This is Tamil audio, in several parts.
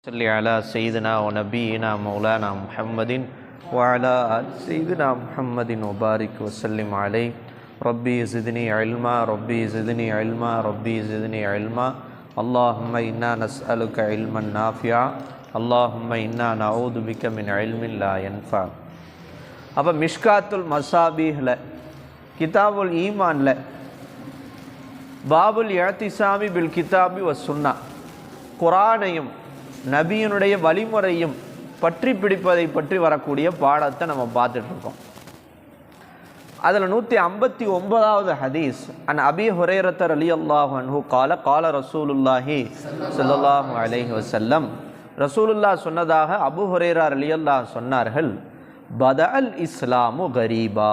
صلي على سيدنا ونبينا مولانا محمد وعلى آل سيدنا محمد وبارك وسلم عليه ربي زدني علما ربي زدني علما ربي زدني علما اللهم إنا نسألك علما نافعا اللهم إنا نعوذ بك من علم لا ينفع. அப்போ மிஷ்காத்துல் மசாபீஹில் கிதாபுல் ஈமானில் பாபுல் இஅ்திஸாமி பில் கிதாபி வ சுன்னா, குரானையும் நபியினுடைய வழிமுறையும் பற்றி பிடிப்பதை பற்றி வரக்கூடிய பாடத்தை நம்ம பார்த்துட்ருக்கோம். அதில் 159வது ஹதீஸ் அன் அபி ஹுரைரத்த ரலியல்லாஹு அன்ஹு கால கால ரசூலுல்லாஹி ஸல்லல்லாஹு அலைஹி வஸல்லம், ரசூலுல்லாஹ் சொன்னதாக அபு ஹுரைரா ரலியல்லாஹு சொன்னார்கள், பதஅல் இஸ்லாமு கரீபா,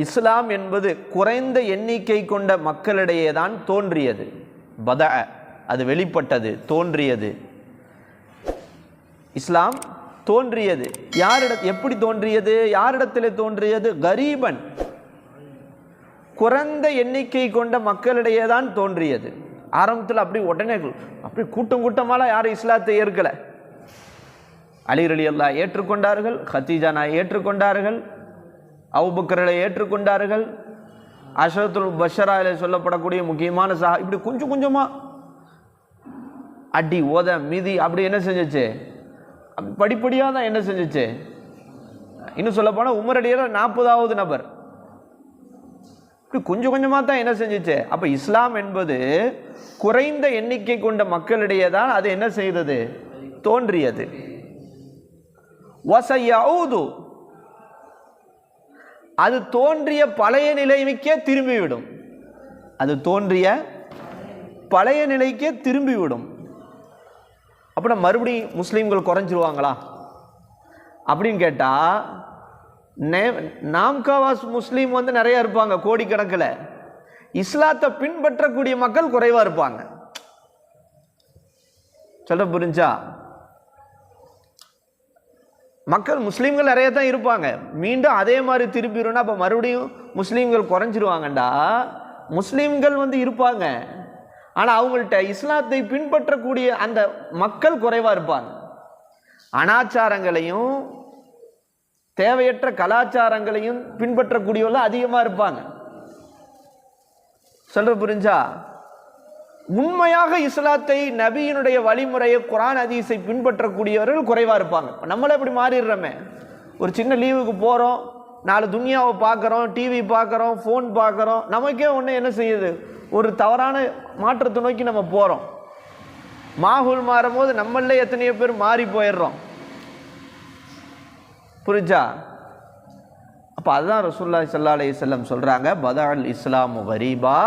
இஸ்லாம் என்பது குறைந்த எண்ணிக்கை கொண்ட மக்களிடையே தான் தோன்றியது. பதஅ அது வெளிப்பட்டது, தோன்றியது. இஸ்லாம் தோன்றியது எப்படி தோன்றியது, யாரிடத்தில் தோன்றியது? கரீபன், குறைந்த எண்ணிக்கை கொண்ட மக்களிடையே தான் தோன்றியது. ஆரம்பத்தில் அப்படி உடனே அப்படி கூட்டம் கூட்டமாலாம் யாரும் இஸ்லாத்தை ஏற்கலை. அலி ரலியல்லாஹு ஏற்றுக்கொண்டார்கள், ஹதீஜா ஏற்றுக்கொண்டார்கள், அபூபக்கரை ஏற்றுக்கொண்டார்கள், அஷரத்துல் பஷராயிலே சொல்லப்படக்கூடிய முக்கியமான இப்படி கொஞ்சம் கொஞ்சமாக அடி ஓத மிதி அப்படி என்ன செஞ்சிச்சு, படிப்படியாக தான் என்ன செஞ்சிச்சு. இன்னும் சொல்ல போனால் உமரடியில் 40வது நபர், இப்படி கொஞ்சம் கொஞ்சமாக தான் என்ன செஞ்சிச்சு. அப்போ இஸ்லாம் என்பது குறைந்த எண்ணிக்கை கொண்ட மக்களிடையே தான் அது என்ன செய்தது, தோன்றியது. வஸயஊது, அது தோன்றிய பழைய நிலைமைக்கே திரும்பிவிடும். அது தோன்றிய பழைய நிலைக்கே திரும்பிவிடும். அப்படின்னா மறுபடியும் முஸ்லீம்கள் குறைஞ்சிருவாங்களா அப்படின்னு கேட்டால், நாம்காவாஸ் முஸ்லீம் நிறையா இருப்பாங்க கோடிக்கணக்கில். இஸ்லாத்தை பின்பற்றக்கூடிய மக்கள் குறைவாக இருப்பாங்க. சொல்ல புரிஞ்சா? மக்கள் முஸ்லீம்கள் நிறைய தான் இருப்பாங்க, மீண்டும் அதே மாதிரி திரும்பிடும்னா அப்போ மறுபடியும் முஸ்லீம்கள் குறைஞ்சிருவாங்கண்டா. முஸ்லீம்கள் இருப்பாங்க, ஆனால் அவங்கள்ட்ட இஸ்லாத்தை பின்பற்றக்கூடிய அந்த மக்கள் குறைவாக இருப்பாங்க. அனாச்சாரங்களையும் தேவையற்ற கலாச்சாரங்களையும் பின்பற்றக்கூடியவர்கள் அதிகமாக இருப்பாங்க. சொல்ற புரிஞ்சா? உண்மையாக இஸ்லாத்தை நபியினுடைய வழிமுறையை குர்ஆன் ஹதீஸை பின்பற்றக்கூடியவர்கள் குறைவாக இருப்பாங்க. நம்மளே இப்படி மாறிடுறோமே, ஒரு சின்ன லீவுக்கு போகிறோம், 4 துனியாவை பார்க்குறோம், டிவி பார்க்குறோம், ஃபோன் பார்க்குறோம், நமக்கே ஒன்று என்ன செய்யுது, ஒரு தவறான மாற்றத்தை நோக்கி நம்ம போகிறோம். மாஹூல் மாறும்போது நம்மளே எத்தனையோ பேர் மாறி போயிடுறோம். புரிஞ்சா? அப்போ அதுதான் ரசூலுல்லாஹி ஸல்லல்லாஹு அலைஹி வஸல்லம் சொல்கிறாங்க, பதஅல் இஸ்லாமு கரீபா,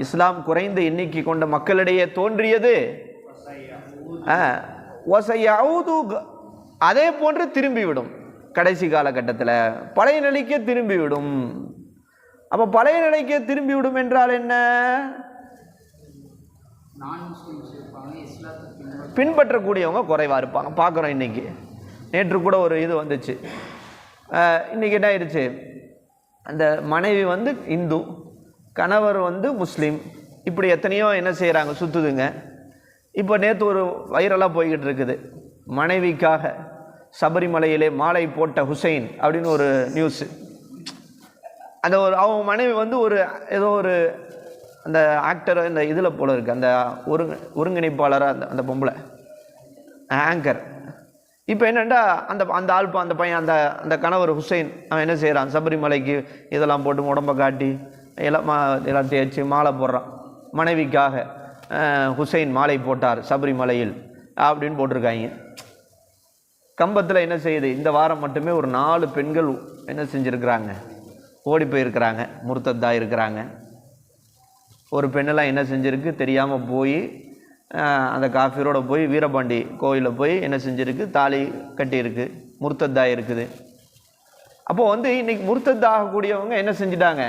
இஸ்லாம் குறைந்த எண்ணிக்கை கொண்ட மக்களிடையே தோன்றியது. வஸயஊது, அதே போன்று திரும்பிவிடும். கடைசி காலகட்டத்தில் பழைய நிலைக்கே திரும்பிவிடும். அப்போ பழைய நிலைக்கே திரும்பிவிடும் என்றால் என்ன? பின்பற்றக்கூடியவங்க குறைவாக இருப்பாங்க. பார்க்குறோம் இன்னைக்கு. நேற்று கூட ஒரு இது வந்துச்சு. இன்னைக்கு என்ன ஆயிடுச்சு, அந்த மனைவி இந்து, கணவர் முஸ்லீம், இப்படி எத்தனையோ என்ன செய்கிறாங்க, சுற்றுதுங்க. இப்போ நேற்று ஒரு வைரலாக போய்கிட்டு இருக்குது, மனைவிக்காக சபரிமலையிலே மாலை போட்ட ஹுசைன் அப்படின்னு ஒரு நியூஸு. அந்த ஒரு அவங்க மனைவி ஒரு ஏதோ ஒரு அந்த ஆக்டர் இந்த இதில் போல இருக்குது, அந்த ஒருங்கிணைப்பாளராக அந்த பொம்பளை ஆங்கர். இப்போ என்னென்னா அந்த அந்த ஆள் அந்த பையன் அந்த கணவர் ஹுசைன் அவன் என்ன செய்கிறான், சபரிமலைக்கு இதெல்லாம் போட்டு உடம்பை காட்டி எல்லாம் தேய்ச்சி மாலை போடுறான். மனைவிக்காக ஹுசைன் மாலை போட்டார் சபரிமலையில் அப்படின்னு போட்டிருக்காங்க. கம்பத்தில் என்ன செய்யுது, இந்த வாரம் மட்டுமே ஒரு 4 பெண்கள் என்ன செஞ்சுருக்கிறாங்க, ஓடி போயிருக்கிறாங்க, முர்த்ததாக இருக்கிறாங்க. ஒரு பெண்ணெல்லாம் என்ன செஞ்சுருக்கு தெரியாமல் போய் அந்த காஃபிரோட போய் வீரபாண்டி கோயிலில் போய் என்ன செஞ்சுருக்கு, தாலி கட்டியிருக்கு, முர்த்ததாக இருக்குது. அப்போது இன்றைக்கி முர்த்ததாகக்கூடியவங்க என்ன செஞ்சிட்டாங்க,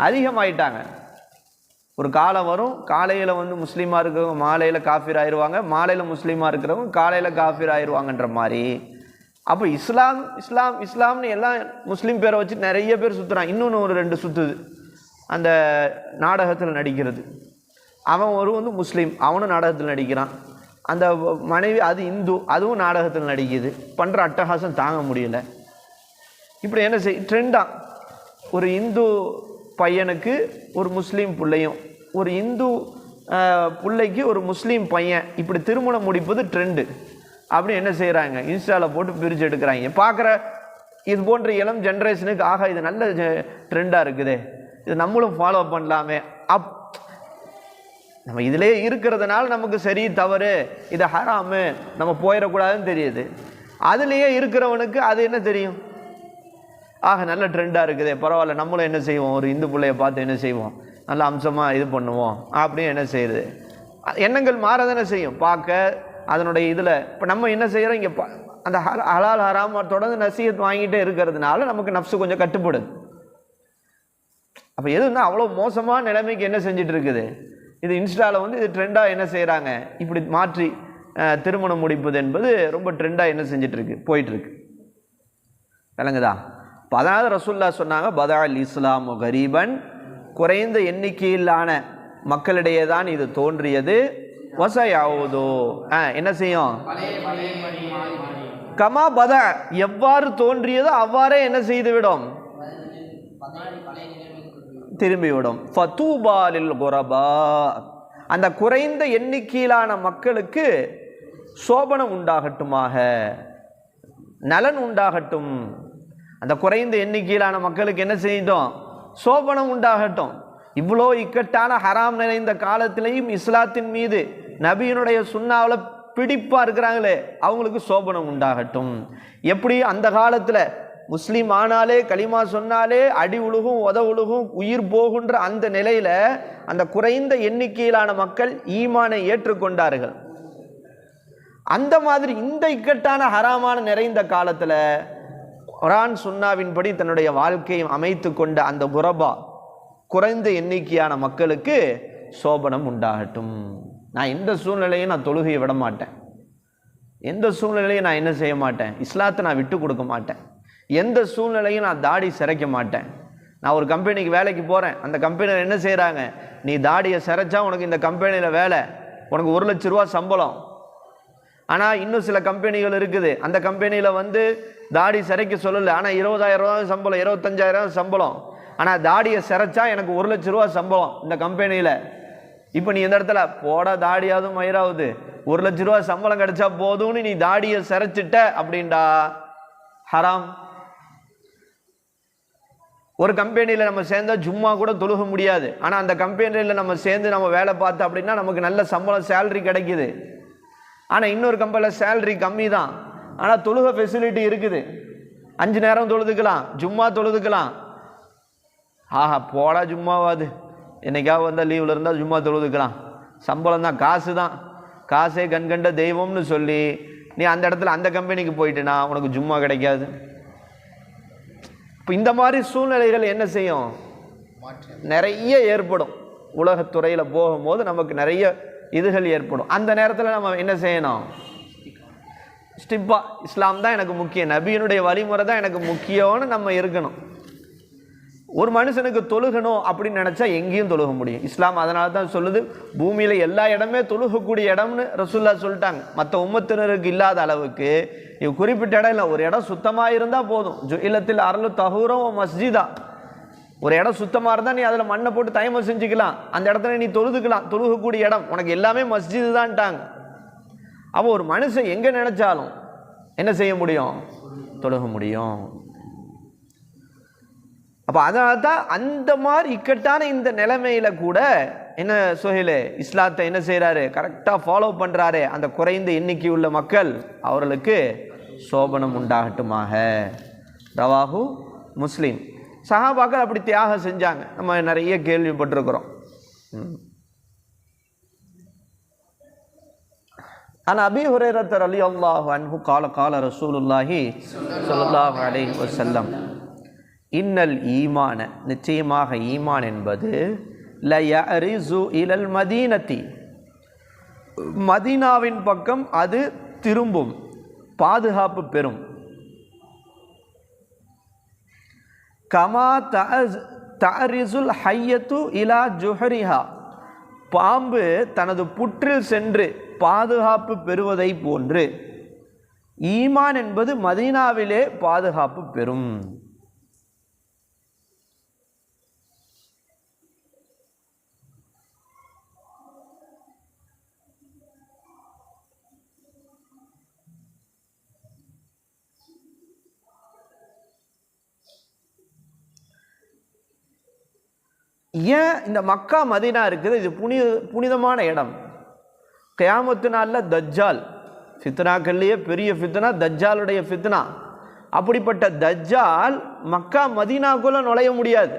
அதிகமாயிட்டாங்க. ஒரு காலம் வரும், காலையில் முஸ்லீமாக இருக்கிறவங்க மாலையில் காஃபிர் ஆயிடுவாங்க, மாலையில் முஸ்லீமாக இருக்கிறவங்க காலையில் காஃபிர் ஆயிடுவாங்கன்ற மாதிரி. அப்போ இஸ்லாம் இஸ்லாம் இஸ்லாம்னு எல்லாம் முஸ்லீம் பேரை வச்சு நிறைய பேர் சுற்றுறான். இன்னொன்று ஒரு 2 சுற்றுது, அந்த நாடகத்தில் நடிக்கிறது. அவன் ஒரு முஸ்லீம், அவனும் நாடகத்தில் நடிக்கிறான். அந்த மனைவி அது இந்து, அதுவும் நாடகத்தில் நடிக்குது, பண்ணுற அட்டகாசம் தாங்க முடியல. இப்படி என்ன ட்ரெண்டா ஒரு இந்து பையனுக்கு ஒரு முஸ்லீம் பிள்ளையும், ஒரு இந்து பிள்ளைக்கு ஒரு முஸ்லீம் பையன், இப்படி திருமணம் முடிப்பது ட்ரெண்டு. அப்படி என்ன செய்கிறாங்க, இன்ஸ்டாவில் போட்டு பிரித்து எடுக்கிறாங்க. பார்க்குற இது போன்ற இளம் ஜென்ரேஷனுக்கு ஆகா இது நல்ல ட்ரெண்டாக இருக்குது, இது நம்மளும் ஃபாலோ பண்ணலாமே. நம்ம இதிலே இருக்கிறதுனால நமக்கு சரி தவறு, இது ஹராமு, நம்ம போயிடக்கூடாதுன்னு தெரியுது. அதுலேயே இருக்கிறவனுக்கு அது என்ன தெரியும், ஆக நல்ல ட்ரெண்டாக இருக்குது, பரவாயில்ல நம்மளும் என்ன செய்வோம், ஒரு இந்து பிள்ளைய பார்த்து என்ன செய்வோம், நல்ல அம்சமாக இது பண்ணுவோம் அப்படின்னு என்ன செய்யுது. எண்ணங்கள் மாறதானே செய்யும் பார்க்க அதனுடைய இதில். இப்போ நம்ம என்ன செய்கிறோம், இங்கே அந்த ஹலால் ஹராம் தொடர்ந்து நசீஹத் வாங்கிட்டே இருக்கிறதுனால நமக்கு நப்சு கொஞ்சம் கட்டுப்படுது. அப்போ எதுன்னா அவ்வளோ மோசமான நிலைமைக்கு என்ன செஞ்சுட்டு இருக்குது, இது இன்ஸ்டாவில் வந்து இது ட்ரெண்டாக என்ன செய்கிறாங்க, இப்படி மாற்றி திருமணம் முடிப்பது என்பது ரொம்ப ட்ரெண்டாக என்ன செஞ்சிட்ருக்கு போயிட்டுருக்கு. விளங்குதா? இப்போ அதனால் ரசூல்லா சொன்னாங்க, பதா அல் இஸ்லாமு கரீபன், குறைந்த எண்ணிக்கையிலான மக்களிடையே தான் இது தோன்றியது. வசயாவதோ என்ன செய்யும், கமா பத, எவ்வாறு தோன்றியதோ அவ்வாறே என்ன செய்துவிடும், திரும்பிவிடும். ஃபதூபாலில் குரபா, அந்த குறைந்த எண்ணிக்கையிலான மக்களுக்கு சோபனம் உண்டாகட்டுமாக, நலன் உண்டாகட்டும். அந்த குறைந்த எண்ணிக்கையிலான மக்களுக்கு என்ன செய்யட்டும், சோபனம் உண்டாகட்டும். இவ்வளோ இக்கட்டான ஹராம் நிறைந்த காலத்திலையும் இஸ்லாத்தின் மீது நபியினுடைய சுன்னாவில் பிடிப்பாக இருக்கிறாங்களே, அவங்களுக்கு சோபனம் உண்டாகட்டும். எப்படி அந்த காலத்தில் முஸ்லீம் ஆனாலே களிமா சொன்னாலே அடி உழுகும் உத உழுகும் உயிர் போகின்ற அந்த நிலையில் அந்த குறைந்த எண்ணிக்கையிலான மக்கள் ஈமானை ஏற்றுக்கொண்டார்கள். அந்த மாதிரி இந்த இக்கட்டான ஹராமான நிறைந்த காலத்தில் குர்ஆன் சுன்னாவின்படி தன்னுடைய வாழ்க்கையை அமைத்து கொண்ட அந்த குரபா, குறைந்த எண்ணிக்கையான மக்களுக்கு சோபனம் உண்டாகட்டும். நான் எந்த சூழ்நிலையும் நான் தொழுகையை விட மாட்டேன், எந்த சூழ்நிலையும் நான் என்ன செய்ய மாட்டேன், இஸ்லாத்தை நான் விட்டு கொடுக்க மாட்டேன், எந்த சூழ்நிலையும் நான் தாடி சிரைக்க மாட்டேன். நான் ஒரு கம்பெனிக்கு வேலைக்கு போகிறேன், அந்த கம்பெனியில் என்ன செய்கிறாங்க, நீ தாடியை சிரைச்சா உனக்கு இந்த கம்பெனியில் வேலை, உனக்கு 1 லட்ச ரூபா சம்பளம். ஆனால் இன்னும் சில கம்பெனிகள் இருக்குது, அந்த கம்பெனியில் வந்து தாடி சிரைக்க சொல்லலை, ஆனால் 20,000 ரூபா சம்பளம், 25,000 சம்பளம். ஆனால் தாடியை சிரைச்சா எனக்கு 1 லட்ச ரூபா சம்பளம் இந்த கம்பெனியில். இப்போ நீ இந்த இடத்துல போட தாடியாவது மயிராவது 1 லட்ச ரூபா சம்பளம் கிடைச்சா போதும்னு நீ தாடியை சிரைச்சிட்ட அப்படின்டா, ஹராம். ஒரு கம்பெனியில் நம்ம சேர்ந்தா ஜும்மா கூட தொழுக முடியாது, ஆனால் அந்த கம்பெனியில் நம்ம சேர்ந்து நம்ம வேலை பார்த்தோம் அப்படின்னா நமக்கு நல்ல சம்பளம் சேலரி கிடைக்குது. ஆனால் இன்னொரு கம்பெனியில் சேலரி கம்மி தான், ஆனால் தொழுக ஃபெசிலிட்டி இருக்குது, 5 நேரம் தொழுதுக்கலாம், ஜும்மா தொழுதுக்கலாம். ஆஹா போடா ஜும்மாவாது, என்னைக்காவது வந்தால் லீவில் இருந்தால் ஜும்மா தொழுதுக்கலாம், சம்பளம் தான், காசு தான், காசே கண்கண்ட தெய்வம்னு சொல்லி நீ அந்த இடத்துல அந்த கம்பெனிக்கு போயிட்டுனா உனக்கு ஜும்மா கிடைக்காது. இப்போ இந்த மாதிரி சூழ்நிலைகள் என்ன செய்யும், நிறைய ஏற்படும். உலகத்துறையில் போகும்போது நமக்கு நிறைய இதுகள் ஏற்படும். அந்த நேரத்தில் நம்ம என்ன செய்யணும், ஸ்டிப்பா இஸ்லாம் தான் எனக்கு முக்கியம், நபியினுடைய வழிமுறை தான் எனக்கு முக்கியம்னு நம்ம இருக்கணும். ஒரு மனுஷனுக்கு தொழுகணும் அப்படின்னு நினச்சா எங்கேயும் தொழுக முடியும். இஸ்லாம் அதனால தான் சொல்லுது, பூமியில் எல்லா இடமே தொழுகக்கூடிய இடம்னு ரசூல்லா சொல்லிட்டாங்க. மற்ற உம்மத்தினருக்கு இல்லாத அளவுக்கு இது குறிப்பிட்ட இடம் இல்லை, ஒரு இடம் சுத்தமாக இருந்தால் போதும். ஜுஇலத்தில் அர்லு தஹூரம் மஸ்ஜிதா, ஒரு இடம் சுத்தமாக இருந்தால் நீ அதில் மண்ணை போட்டு தயமம் செஞ்சுக்கலாம், அந்த இடத்துல நீ தொழுதுக்கலாம், தொழுகக்கூடிய இடம், உனக்கு எல்லாமே மஸ்ஜிது தான்ட்டாங்க. அப்போ ஒரு மனுஷன் எங்கே நினச்சாலும் என்ன செய்ய முடியும், தொழுக முடியும். அப்போ அதனால தான் அந்த மாதிரி இக்கட்டான இந்த நிலைமையில கூட என்ன சுஹைலே இஸ்லாத்தை என்ன செய்கிறாரு, கரெக்டாக ஃபாலோ பண்ணுறாரு. அந்த குறைந்த எண்ணிக்கை உள்ள மக்கள் அவர்களுக்கு சோபனம் உண்டாகட்டுமாக. ரவாஹு முஸ்லீம். சஹாபாக்கள் அப்படி தியாகம் செஞ்சாங்க, நம்ம நிறைய கேள்விப்பட்டிருக்கிறோம். அன் அபீ ஹுரைரா ரலியல்லாஹு அன்ஹு கால ரசூலுல்லாஹி ஸல்லல்லாஹு அலைஹி வஸல்லம், இன்னல் ஈமான, நிச்சயமாக ஈமான் என்பது லயரிசு இலல் மதீனத்தி, மதீனாவின் பக்கம் அது திரும்பும், பாதுகாப்பு பெறும். கமா தஅரிசுல் ஹய்யத்து இலா ஜுஹரிஹா, பாம்பு தனது புற்றில் சென்று பாதுகாப்பு பெறுவதை போன்று ஈமான் என்பது மதீனாவிலே பாதுகாப்பு பெறும். ஏன் இந்த மக்கா மதீனா இருக்குது? இது புனிதமான இடம். கியாமத்து நாளில் தஜ்ஜால் ஃபித்னாக்கள்லேயே பெரிய ஃபித்னா தஜ்ஜாலுடைய ஃபித்னா. அப்படிப்பட்ட தஜ்ஜால் மக்கா மதீனாக்குள்ள நுழைய முடியாது.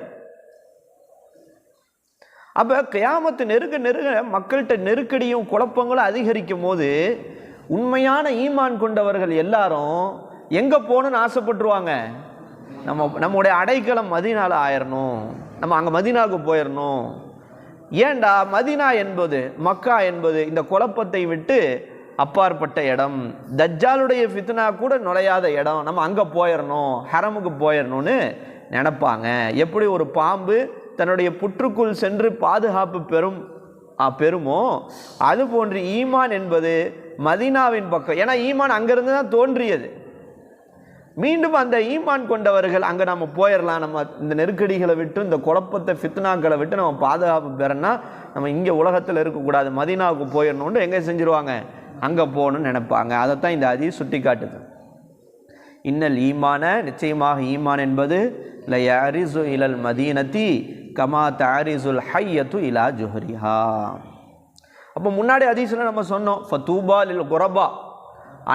அப்போ கியாமத்து நெருங்க நெருங்க மக்கள்கிட்ட நெருக்கடியும் குழப்பங்களும் அதிகரிக்கும் போது உண்மையான ஈமான் கொண்டவர்கள் எல்லாரும் எங்கே போகணுன்னு ஆசைப்பட்டுருவாங்க? நம்முடைய அடைக்கலம் மதீனால ஆயிரணும், நம்ம அங்கே மதீனாவுக்கு போயிடணும். ஏண்டா மதீனா என்பது மக்கா என்பது இந்த குழப்பத்தை விட்டு அப்பாற்பட்ட இடம், தஜ்ஜாலுடைய ஃபித்னா கூட நுழையாத இடம், நம்ம அங்கே போயிடணும், ஹரமுக்கு போயிடணும்னு நினைப்பாங்க. எப்படி ஒரு பாம்பு தன்னுடைய புற்றுக்குள் சென்று பாதுகாப்பு பெறுமோ அது போன்று ஈமான் என்பது மதீனாவின் பக்கம். ஏன்னா ஈமான் அங்கேருந்து தான் தோன்றியது. மீண்டும் அந்த ஈமான் கொண்டவர்கள் அங்கே நம்ம போயிடலாம், நம்ம இந்த நெருக்கடிகளை விட்டு இந்த குழப்பத்தை ஃபித்னாக்களை விட்டு நம்ம பாதுகாப்பு பெறனா நம்ம இங்கே உலகத்தில் இருக்கக்கூடாது, மதீனாவுக்கு போயிடணுன்னு எங்கே செஞ்சுருவாங்க? அங்கே போகணும்னு நினைப்பாங்க. அதைத்தான் இந்த ஹதீஸ் சுட்டி காட்டுது. இன்னல் ஈமான, நிச்சயமாக ஈமான் என்பது லயரிசு இலல் மதீனத்தி கமா தாரிசுல் ஹய்யத்து இலா ஜுஹரிஹா. அப்போ முன்னாடி ஹதீஸில் நம்ம சொன்னோம் ஃபதூபா லில் குரபா,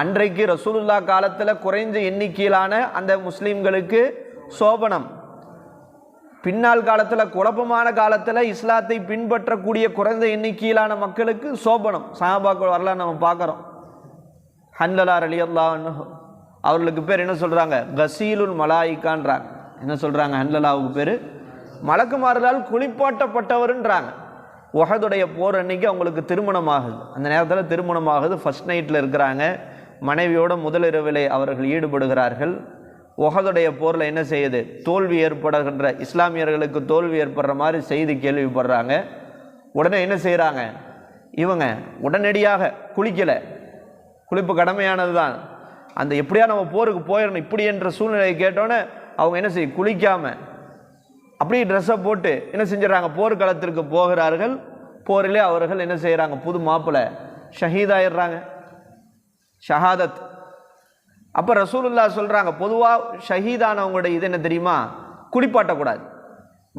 அன்றைக்கு ரசூலுல்லா காலத்தில் குறைந்த எண்ணிக்கையிலான அந்த முஸ்லீம்களுக்கு சோபனம், பின்னால் காலத்தில் குழப்பமான காலத்தில் இஸ்லாத்தை பின்பற்றக்கூடிய குறைந்த எண்ணிக்கையிலான மக்களுக்கு சோபனம். சஹாபாக்கள் வரலாம் நம்ம பார்க்குறோம். ஹன்லலா ரலியல்லாஹு அன்ஹு அவர்களுக்கு பேர் என்ன சொல்கிறாங்க? கசீலுல் மலாயிக்கான்றாங்க. என்ன சொல்கிறாங்க? ஹன்லலாவுக்கு பேர் மலக்குமார்களால் குளிப்பாட்டப்பட்டவருன்றாங்க. உஹதுடைய போர் அன்னைக்கு அவங்களுக்கு திருமணம் ஆகுது. அந்த நேரத்தில் திருமணம் ஆகுது. ஃபர்ஸ்ட் நைட்டில் இருக்கிறாங்க. மனைவியோட முதலிரவிலே அவர்கள் ஈடுபடுகிறார்கள். உஹதுடைய போரில் என்ன செய்யுது? தோல்வி ஏற்படுகின்ற, இஸ்லாமியர்களுக்கு தோல்வி ஏற்படுற மாதிரி செய்தி கேள்விப்படுறாங்க. உடனே என்ன செய்கிறாங்க? இவங்க உடனடியாக குளிக்கலை. குளிப்பு கடமையானது தான். அந்த எப்படியா நம்ம போருக்கு போயிடணும் இப்படி என்ற சூழ்நிலையை கேட்டோன்னே அவங்க என்ன செய்ய, குளிக்காமல் அப்படியே ட்ரெஸ்ஸை போட்டு என்ன செஞ்சிடறாங்க? போர்க்களத்திற்கு போகிறார்கள். போரிலே அவர்கள் என்ன செய்கிறாங்க? புது மாப்பிள்ளை ஷஹீதாயிடுறாங்க, ஷஹாதத். அப்போ ரசூலுல்லாஹ் சொல்கிறாங்க, பொதுவாக ஷஹீதானவங்களுடைய இது என்ன தெரியுமா? குளிப்பாட்டக்கூடாது.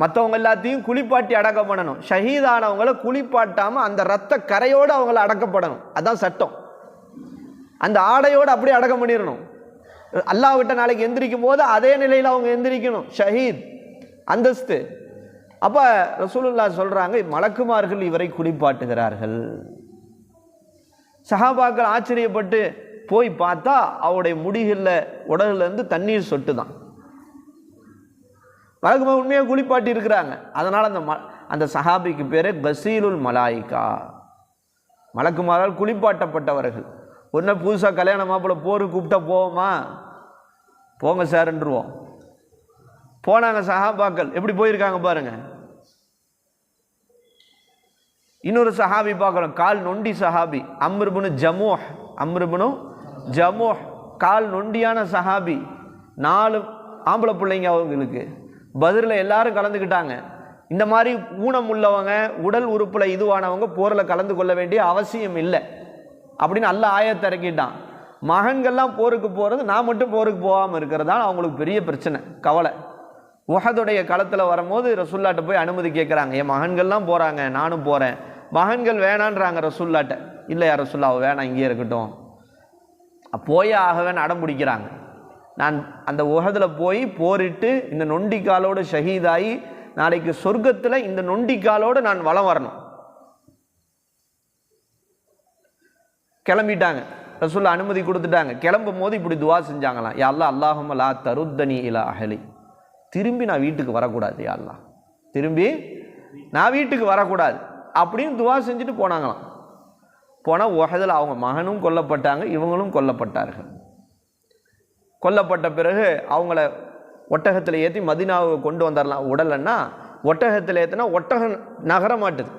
மற்றவங்க எல்லாத்தையும் குளிப்பாட்டி அடக்கம் பண்ணணும். ஷஹீதானவங்களை குளிப்பாட்டாமல் அந்த இரத்த கரையோடு அவங்கள அடக்கப்படணும். அதுதான் சட்டம். அந்த ஆடையோடு அப்படியே அடக்கம் பண்ணிடணும். அல்லாஹ்விட்ட நாளைக்கு எந்திரிக்கும் போது அதே நிலையில் அவங்க எந்திரிக்கணும். ஷஹீத் அந்தஸ்து. அப்போ ரசூலுல்லாஹ் சொல்கிறாங்க, மலக்குமார்கள் இவரை குளிப்பாட்டுகிறார்கள். சஹாபாக்கள் ஆச்சரியப்பட்டு போய் பார்த்தா அவருடைய முடிகளில் உடல்லேருந்து தண்ணீர் சொட்டு தான். மலக்குமார் உண்மையாக குளிப்பாட்டி இருக்கிறாங்க. அதனால் அந்த சஹாபிக்கு பேர் கசீலுல் மலாயிகா, மலக்குமாரால் குளிப்பாட்டப்பட்டவர்கள். ஒன்று புதுசாக கல்யாணம் மாப்பிள்ள போருக்கு கூப்பிட்டா போவோமா? போங்க சார்ன்றுவோம். போனாங்க சஹாபாக்கள். எப்படி போயிருக்காங்க பாருங்க. இன்னொரு சஹாபி பார்க்குறோம், கால் நொண்டி சஹாபி அம்ருபுனு ஜமூஹ், கால் நொண்டியான சஹாபி. 4 ஆம்பளை பிள்ளைங்க அவங்களுக்கு. பதிரில் எல்லாரும் கலந்துக்கிட்டாங்க. இந்த மாதிரி ஊனம் உள்ளவங்க, உடல் உறுப்பில் இதுவானவங்க போரில் கலந்து கொள்ள வேண்டிய அவசியம் இல்லை அப்படின்னு அல்லாஹ் ஆயத்தை இறக்கிட்டான். மகன்கள்லாம் போருக்கு போகிறது, நான் மட்டும் போருக்கு போகாமல் இருக்கிறதா அவங்களுக்கு பெரிய பிரச்சனை, கவலை. உஹதுடைய களத்தில் வரும்போது ரசூல்லாட்ட போய் அனுமதி கேட்குறாங்க. என் மகன்கள்லாம் போகிறாங்க, நானும் போகிறேன். மகன்கள் வேணான்றாங்க ரசூல்லாட்ட. இல்லை யார் ரசூல்லா, வேணாம், இங்கே இருக்கட்டும். போயே ஆகவேன்னு அடம் பிடிக்கிறாங்க. நான் அந்த உஹதில் போய் போரிட்டு இந்த நொண்டிக்காலோடு ஷஹீதாகி நாளைக்கு சொர்க்கத்தில் இந்த நொண்டிக்காலோடு நான் வலம் வரணும். கிளம்பிட்டாங்க. ரசூல்லா அனுமதி கொடுத்துட்டாங்க. கிளம்பும் போது இப்படி துவா செஞ்சாங்களாம், யா அல்லாஹ் அல்லாஹும்ம லா தருத்தனி இலா அஹ்லி, திரும்பி நான் வீட்டுக்கு வரக்கூடாது, யா அல்லாஹ் திரும்பி நான் வீட்டுக்கு வரக்கூடாது அப்படின்னு துவா செஞ்சுட்டு போனாங்களாம். போனால் உஹதில் அவங்க மகனும் கொல்லப்பட்டாங்க, இவங்களும் கொல்லப்பட்டார்கள். கொல்லப்பட்ட பிறகு அவங்கள ஒட்டகத்தில் ஏற்றி மதீனாவுக்கு கொண்டு வந்துடலாம். உடலைன்னா ஒட்டகத்தில் ஏற்றினா ஒட்டகம் நகர மாட்டுது.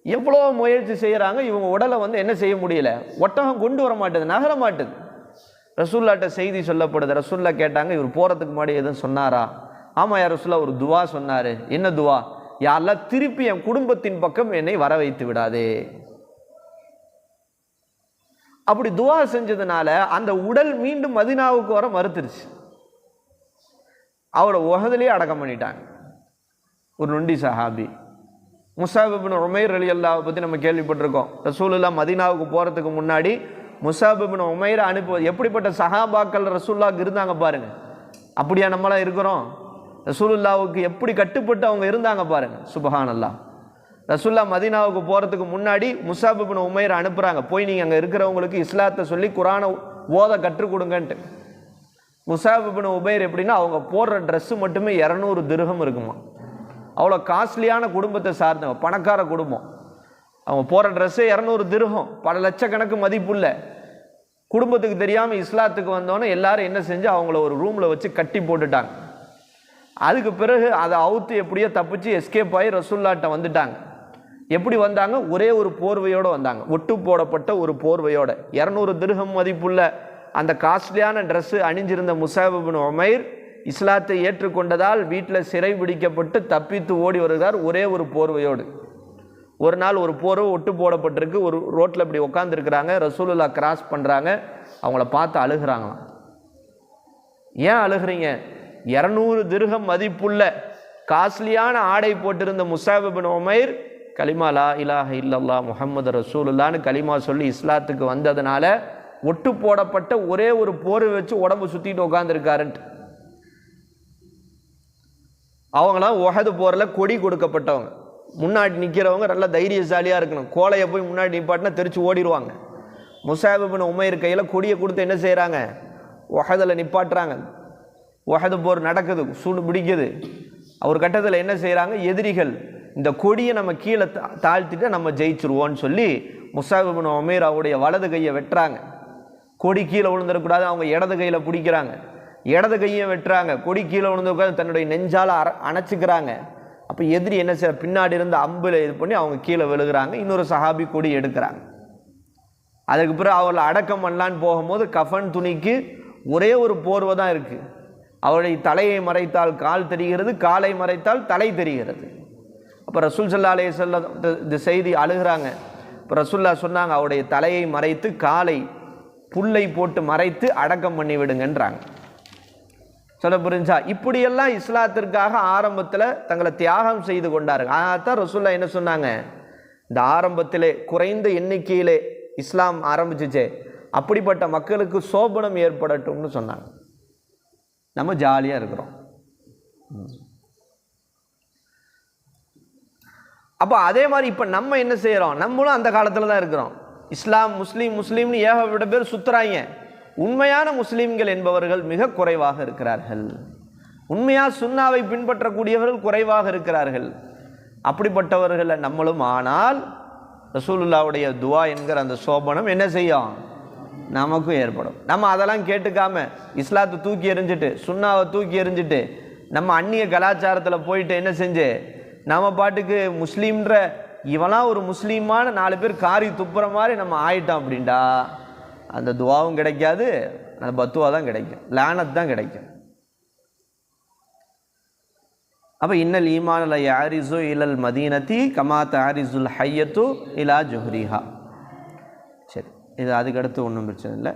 எவ்வளோ முயற்சி செய்கிறாங்க, இவங்க உடலை வந்து என்ன செய்ய முடியல, ஒட்டகம் கொண்டு வர மாட்டேது, நகர மாட்டுது. ரசூல்லாட்ட செய்தி சொல்லப்படுது. ரசூல்லா கேட்டாங்க, இவர் போகிறதுக்கு முன்னாடி எதுவும் சொன்னாரா? ஆமாம் யா ரசூல்லா, ஒரு துவா சொன்னார். என்ன துவா? யா அல்லாஹ், திருப்பி என் குடும்பத்தின் பக்கம் என்னை வர வைத்து விடாதே. அப்படி துவா செஞ்சதுனால அந்த உடல் மீண்டும் மதீனாவுக்கு வர மறுத்துருச்சு. அவளை உஹதுலயே அடக்கம் பண்ணிட்டாங்க. ஒரு நொண்டி சஹாபி முஸாப் இப்னு உமைர் ரலியல்லாஹு பற்றி நம்ம கேள்விப்பட்டிருக்கோம். ரசூலுல்லாஹ் மதீனாவுக்கு போகிறதுக்கு முன்னாடி முஸாப் இப்னு உமைரை அனுப்புவது. எப்படிப்பட்ட சஹாபாக்கள் ரசூலுல்லாஹ்க்கு இருந்தாங்க பாருங்க. அப்படியா நம்மளாம் இருக்கிறோம்? ரசூலுல்லாஹ்வுக்கு எப்படி கட்டுப்பட்டு அவங்க இருந்தாங்க பாருங்க. சுப்ஹானல்லாஹ். ரசூலுல்லாஹ் மதீனாவுக்கு போகிறதுக்கு முன்னாடி முஸாப் இப்னு உமைரை அனுப்புகிறாங்க, போய் நீங்கள் அங்கே இருக்கிறவங்களுக்கு இஸ்லாத்தை சொல்லி குரானை ஓத கற்றுக் கொடுங்கன்ட்டு. முஸாப் இப்னு உமைர் எப்படின்னா, அவங்க போடுற ட்ரெஸ்ஸு மட்டுமே 200 திர்ஹம் இருக்குமா. அவ்வளோ காஸ்ட்லியான குடும்பத்தை சார்ந்தவங்க, பணக்கார குடும்பம். அவங்க போகிற ட்ரெஸ்ஸே 200 திர்ஹம், பல லட்சக்கணக்கு மதிப்புள்ள. குடும்பத்துக்கு தெரியாமல் இஸ்லாத்துக்கு வந்தோன்னே எல்லாரும் என்ன செஞ்சு அவங்கள ஒரு ரூமில் வச்சு கட்டி போட்டுட்டாங்க. அதுக்கு பிறகு அதை அவுத்து எப்படியோ தப்பிச்சு எஸ்கேப் ஆகி ரசூல்லாட்ட வந்துட்டாங்க. எப்படி வந்தாங்க? ஒரே ஒரு போர்வையோடு வந்தாங்க, ஒட்டு போடப்பட்ட ஒரு போர்வையோட. 200 திர்ஹம் மதிப்புள்ள அந்த காஸ்ட்லியான ட்ரெஸ்ஸு அணிஞ்சிருந்த முஸாப் இப்னு உமைர் இஸ்லாத்தை ஏற்றுக்கொண்டதால் வீட்டில் சிறை பிடிக்கப்பட்டு தப்பித்து ஓடி வருகிறார் ஒரே ஒரு போர்வையோடு. ஒரு நாள் ஒரு போர்வை ஒட்டு போடப்பட்டிருக்கு, ஒரு ரோட்டில் இப்படி உட்காந்துருக்கிறாங்க. ரசூலுல்லாஹ் கிராஸ் பண்ணுறாங்க, அவங்கள பார்த்து அழுகிறாங்களாம். ஏன் அழுகிறீங்க? 200 திர்ஹம் மதிப்புள்ள காஸ்ட்லியான ஆடை போட்டிருந்த முஸாப் இப்னு உமைர் கலிமா லா இலாஹ இல்லல்லாஹ் முஹம்மது ரசூலுல்லாஹ்னு கலிமா சொல்லி இஸ்லாத்துக்கு வந்ததுனால ஒட்டு போடப்பட்ட ஒரே ஒரு போர்வை வச்சு உடம்பு சுற்றிட்டு உட்காந்துருக்காருன்ட்டு. அவங்களாம் உஹது போரில் கொடி கொடுக்கப்பட்டவங்க. முன்னாடி நிற்கிறவங்க நல்லா தைரியசாலியாக இருக்கணும். கோலையை போய் முன்னாடி நிப்பாட்டினா தெரிச்சு ஓடிடுவாங்க. முஸாப் இப்னு உமைர் கையில் கொடியை கொடுத்து என்ன செய்கிறாங்க? உஹதில் நிப்பாட்டுறாங்க. உஹது போர் நடக்குது, சூடு பிடிக்குது. ஒரு கட்டத்தில் என்ன செய்கிறாங்க? எதிரிகள் இந்த கொடியை நம்ம கீழே தாழ்த்திட்டு நம்ம ஜெயிச்சிருவோன்னு சொல்லி முஸாப் இப்னு உமைர் அவருடைய வலது கையை வெட்டுறாங்க. கொடி கீழே விழுந்துடக்கூடாது, அவங்க இடது கையில் பிடிக்கிறாங்க. இடது கையை வெட்டுறாங்க, கொடி கீழே விழுந்து தன்னுடைய நெஞ்சால் அணைச்சிக்கிறாங்க. அப்போ எதிரி என்ன செய்ய, பின்னாடி இருந்து அம்பில் இது பண்ணி அவங்க கீழே விழுகிறாங்க. இன்னொரு சஹாபி கொடி எடுக்கிறாங்க. அதுக்கு பிறகு அவளை அடக்கம் பண்ணலான்னு போகும்போது கஃபன் துணிக்கு ஒரே ஒரு போர்வை தான் இருக்குது. அவருடைய தலையை மறைத்தால் கால் தெரிகிறது, காலை மறைத்தால் தலை தெரிகிறது. அப்போ ரசூல் ஸல்லல்லாஹு அலைஹி வஸல்லம் இந்த செய்தி அழுகிறாங்க. இப்போ ரசூலுல்லாஹ் சொன்னாங்க, அவருடைய தலையை மறைத்து காலை புல்லை போட்டு மறைத்து அடக்கம் பண்ணி விடுங்கன்றாங்க. சொல்ல புரிஞ்சா? இப்படியெல்லாம் இஸ்லாத்திற்காக ஆரம்பத்தில் தங்களை தியாகம் செய்து கொண்டார்கள். அதான் ரசூலுல்லாஹ் என்ன சொன்னாங்க? இந்த ஆரம்பத்திலே குறைந்த எண்ணிக்கையிலே இஸ்லாம் ஆரம்பிச்சிச்சே, அப்படிப்பட்ட மக்களுக்கு சோபனம் ஏற்படட்டும்னு சொன்னாங்க. நம்ம ஜாலியாக இருக்கிறோம். அப்போ அதே மாதிரி இப்போ நம்ம என்ன செய்கிறோம்? நம்மளும் அந்த காலத்தில் தான் இருக்கிறோம். இஸ்லாம் முஸ்லீம்னு ஏகப்பட்ட பேர் சுற்றுறாங்க. உண்மையான முஸ்லீம்கள் என்பவர்கள் மிக குறைவாக இருக்கிறார்கள். உண்மையாக சுன்னாவை பின்பற்றக்கூடியவர்கள் குறைவாக இருக்கிறார்கள். அப்படிப்பட்டவர்களை நம்மளும். ஆனால் ரசூலுல்லாவுடைய துவா என்கிற அந்த சோபனம் என்ன செய்யும்? நமக்கும் ஏற்படும். நம்ம அதெல்லாம் கேட்டுக்காம இஸ்லாத்தை தூக்கி எறிஞ்சிட்டு, சுன்னாவை தூக்கி எறிஞ்சிட்டு, நம்ம அந்நிய கலாச்சாரத்தில் போயிட்டு என்ன செஞ்சு நம்ம பாட்டுக்கு முஸ்லீம்ன்ற இவெல்லாம் ஒரு முஸ்லீமான 4 பேர் காரி துப்புற மாதிரி நம்ம ஆயிட்டோம் அப்படின்டா, அந்த துவாவும் கிடைக்காது, அந்த பத்துவா தான் கிடைக்கும், லானத் தான் கிடைக்கும். அப்போ இன்னல் ஈமான் யாரிசு இலல் மதீனத்தி கமா தாரிசுல் ஹையத்து இலா ஜுஹ்ரிஹா. சரி, இது அதுக்கடுத்து ஒன்றும் பிரச்சனை இல்லை.